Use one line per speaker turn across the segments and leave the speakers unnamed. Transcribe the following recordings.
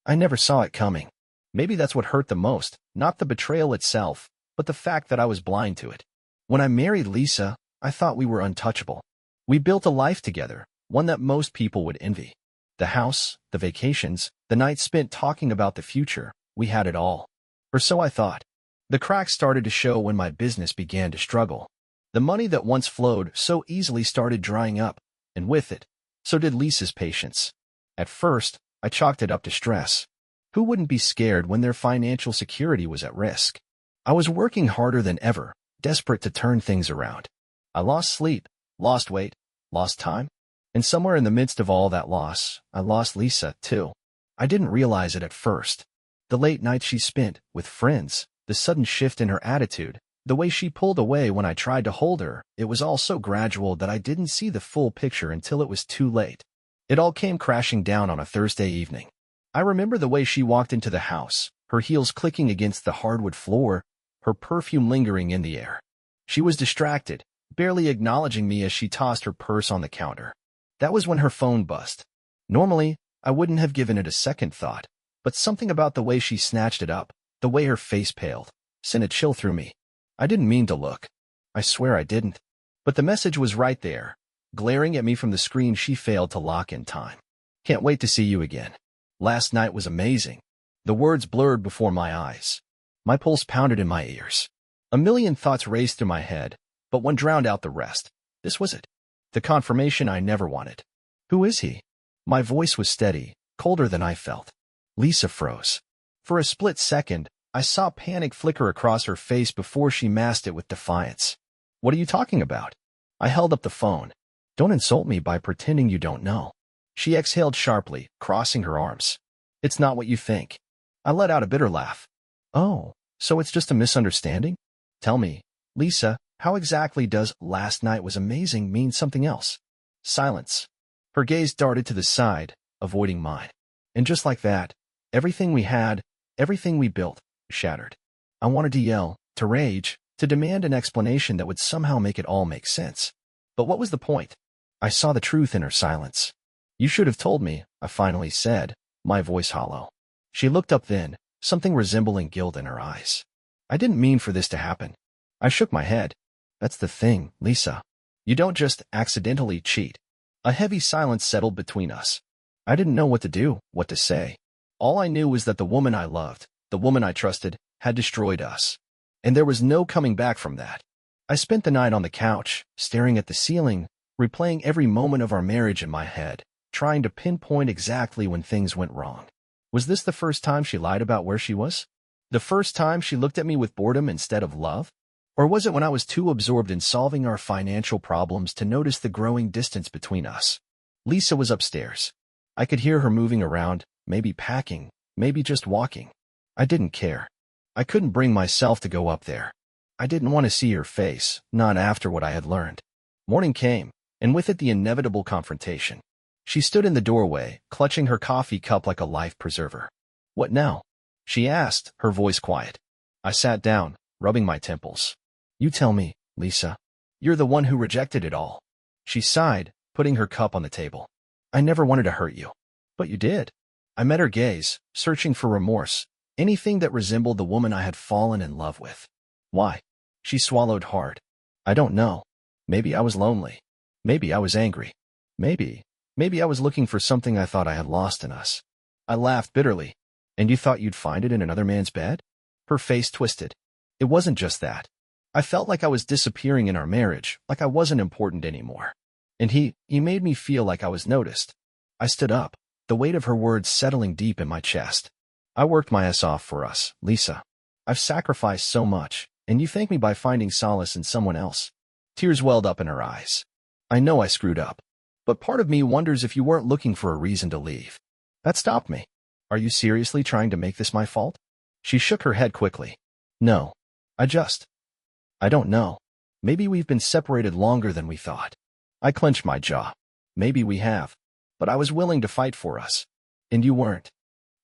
I never saw it coming. Maybe that's what hurt the most, not the betrayal itself, but the fact that I was blind to it. When I married Lisa, I thought we were untouchable. We built a life together, one that most people would envy. The house, the vacations, the nights spent talking about the future, we had it all. Or so I thought. The cracks started to show when my business began to struggle. The money that once flowed so easily started drying up, and with it, so did Lisa's patience. At first, I chalked it up to stress. Who wouldn't be scared when their financial security was at risk? I was working harder than ever, desperate to turn things around. I lost sleep, lost weight, lost time, and somewhere in the midst of all that loss, I lost Lisa, too. I didn't realize it at first. The late nights she spent with friends, the sudden shift in her attitude, the way she pulled away when I tried to hold her, it was all so gradual that I didn't see the full picture until it was too late. It all came crashing down on a Thursday evening. I remember the way she walked into the house, her heels clicking against the hardwood floor, her perfume lingering in the air. She was distracted, barely acknowledging me as she tossed her purse on the counter. That was when her phone buzzed. Normally, I wouldn't have given it a second thought, but something about the way she snatched it up, the way her face paled, sent a chill through me. I didn't mean to look. I swear I didn't. But the message was right there, glaring at me from the screen she failed to lock in time. Can't wait to see you again. Last night was amazing. The words blurred before my eyes. My pulse pounded in my ears. A million thoughts raced through my head, but one drowned out the rest. This was it. The confirmation I never wanted. Who is he? My voice was steady, colder than I felt. Lisa froze. For a split second, I saw panic flicker across her face before she masked it with defiance. What are you talking about? I held up the phone. Don't insult me by pretending you don't know. She exhaled sharply, crossing her arms. It's not what you think. I let out a bitter laugh. Oh, so it's just a misunderstanding? Tell me, Lisa, how exactly does "last night was amazing" mean something else? Silence. Her gaze darted to the side, avoiding mine. And just like that, everything we had, everything we built, shattered. I wanted to yell, to rage, to demand an explanation that would somehow make it all make sense. But what was the point? I saw the truth in her silence. You should have told me, I finally said, my voice hollow. She looked up then, something resembling guilt in her eyes. I didn't mean for this to happen. I shook my head. That's the thing, Lisa. You don't just accidentally cheat. A heavy silence settled between us. I didn't know what to do, what to say. All I knew was that the woman I loved, the woman I trusted, had destroyed us. And there was no coming back from that. I spent the night on the couch, staring at the ceiling, replaying every moment of our marriage in my head, trying to pinpoint exactly when things went wrong. Was this the first time she lied about where she was? The first time she looked at me with boredom instead of love? Or was it when I was too absorbed in solving our financial problems to notice the growing distance between us? Lisa was upstairs. I could hear her moving around, maybe packing, maybe just walking. I didn't care. I couldn't bring myself to go up there. I didn't want to see her face, not after what I had learned. Morning came, and with it the inevitable confrontation. She stood in the doorway, clutching her coffee cup like a life preserver. What now? She asked, her voice quiet. I sat down, rubbing my temples. You tell me, Lisa. You're the one who rejected it all. She sighed, putting her cup on the table. I never wanted to hurt you. But you did. I met her gaze, searching for remorse, anything that resembled the woman I had fallen in love with. Why? She swallowed hard. I don't know. Maybe I was lonely. Maybe I was angry. Maybe I was looking for something I thought I had lost in us. I laughed bitterly. And you thought you'd find it in another man's bed? Her face twisted. It wasn't just that. I felt like I was disappearing in our marriage, like I wasn't important anymore. And he made me feel like I was noticed. I stood up, the weight of her words settling deep in my chest. I worked my ass off for us, Lisa. I've sacrificed so much, and you thank me by finding solace in someone else. Tears welled up in her eyes. I know I screwed up. But part of me wonders if you weren't looking for a reason to leave. That stopped me. Are you seriously trying to make this my fault? She shook her head quickly. No. I don't know. Maybe we've been separated longer than we thought. I clenched my jaw. Maybe we have. But I was willing to fight for us. And you weren't.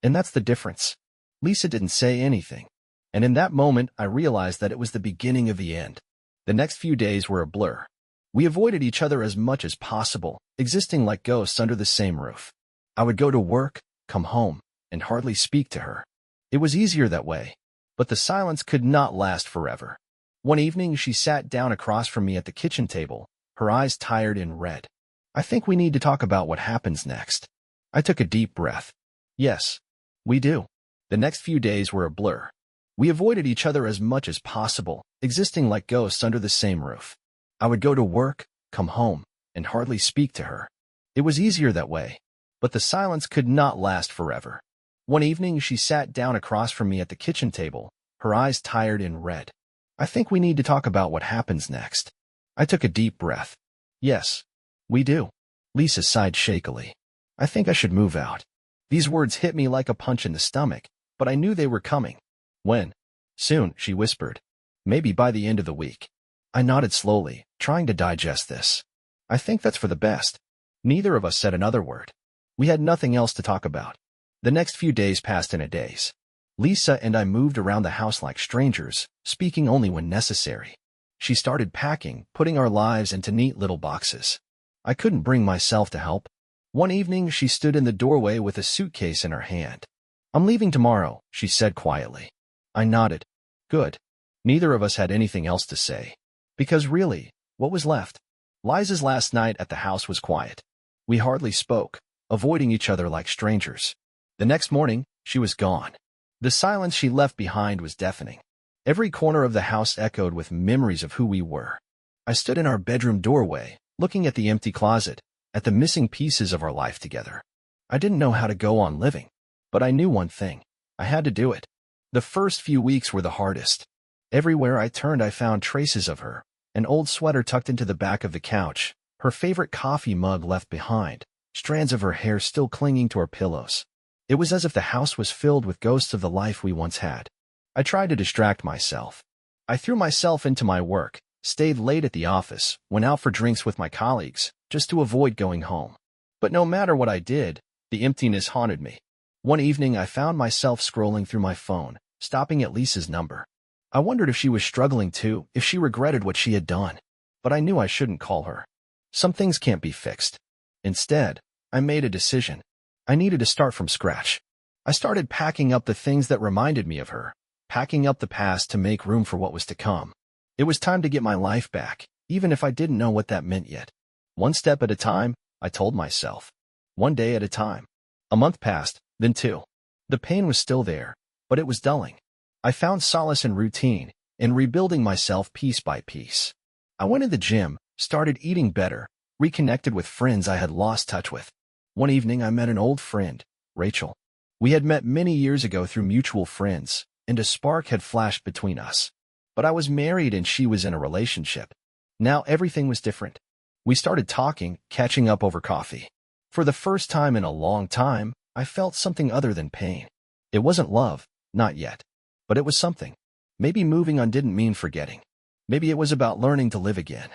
And that's the difference. Lisa didn't say anything. And in that moment, I realized that it was the beginning of the end. The next few days were a blur. We avoided each other as much as possible, existing like ghosts under the same roof. I would go to work, come home, and hardly speak to her. It was easier that way, but the silence could not last forever. One evening, she sat down across from me at the kitchen table, her eyes tired and red. "I think we need to talk about what happens next." I took a deep breath. "Yes, we do." The next few days were a blur. We avoided each other as much as possible, existing like ghosts under the same roof. I would go to work, come home, and hardly speak to her. It was easier that way, but the silence could not last forever. One evening, she sat down across from me at the kitchen table, her eyes tired and red. "I think we need to talk about what happens next." I took a deep breath. "Yes, we do." Lisa sighed shakily. "I think I should move out." These words hit me like a punch in the stomach, but I knew they were coming. "When?" "Soon," she whispered. "Maybe by the end of the week." I nodded slowly, trying to digest this. "I think that's for the best." Neither of us said another word. We had nothing else to talk about. The next few days passed in a daze. Lisa and I moved around the house like strangers, speaking only when necessary. She started packing, putting our lives into neat little boxes. I couldn't bring myself to help. One evening, she stood in the doorway with a suitcase in her hand. "I'm leaving tomorrow," she said quietly. I nodded. Good. Neither of us had anything else to say. Because really, what was left? Liza's last night at the house was quiet. We hardly spoke, avoiding each other like strangers. The next morning, she was gone. The silence she left behind was deafening. Every corner of the house echoed with memories of who we were. I stood in our bedroom doorway, looking at the empty closet, at the missing pieces of our life together. I didn't know how to go on living, but I knew one thing. I had to do it. The first few weeks were the hardest. Everywhere I turned, I found traces of her. An old sweater tucked into the back of the couch, her favorite coffee mug left behind, strands of her hair still clinging to our pillows. It was as if the house was filled with ghosts of the life we once had. I tried to distract myself. I threw myself into my work, stayed late at the office, went out for drinks with my colleagues, just to avoid going home. But no matter what I did, the emptiness haunted me. One evening, I found myself scrolling through my phone, stopping at Lisa's number. I wondered if she was struggling too, if she regretted what she had done. But I knew I shouldn't call her. Some things can't be fixed. Instead, I made a decision. I needed to start from scratch. I started packing up the things that reminded me of her, packing up the past to make room for what was to come. It was time to get my life back, even if I didn't know what that meant yet. One step at a time, I told myself. One day at a time. A month passed, then two. The pain was still there, but it was dulling. I found solace in routine, in rebuilding myself piece by piece. I went to the gym, started eating better, reconnected with friends I had lost touch with. One evening, I met an old friend, Rachel. We had met many years ago through mutual friends, and a spark had flashed between us. But I was married and she was in a relationship. Now everything was different. We started talking, catching up over coffee. For the first time in a long time, I felt something other than pain. It wasn't love, not yet. But it was something. Maybe moving on didn't mean forgetting. Maybe it was about learning to live again.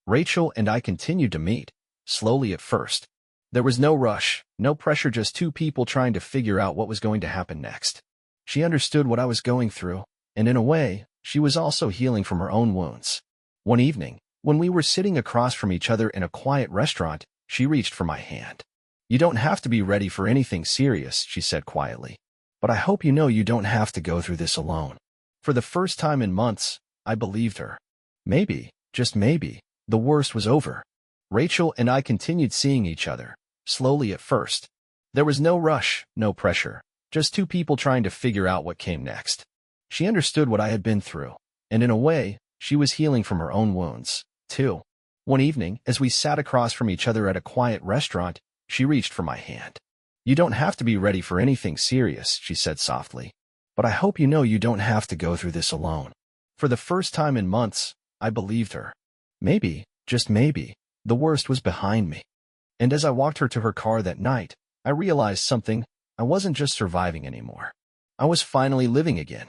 Rachel and I continued to meet, slowly at first. There was no rush, no pressure, just two people trying to figure out what was going to happen next. She understood what I was going through, and in a way, she was also healing from her own wounds. One evening, when we were sitting across from each other in a quiet restaurant, she reached for my hand. "You don't have to be ready for anything serious," she said quietly. "But I hope you know you don't have to go through this alone." For the first time in months, I believed her. Maybe, just maybe, the worst was over. Rachel and I continued seeing each other, slowly at first. There was no rush, no pressure, just two people trying to figure out what came next. She understood what I had been through, and in a way, she was healing from her own wounds, too. One evening, as we sat across from each other at a quiet restaurant, she reached for my hand. "You don't have to be ready for anything serious," she said softly. "But I hope you know you don't have to go through this alone." For the first time in months, I believed her. Maybe, just maybe, the worst was behind me. And as I walked her to her car that night, I realized something. I wasn't just surviving anymore. I was finally living again.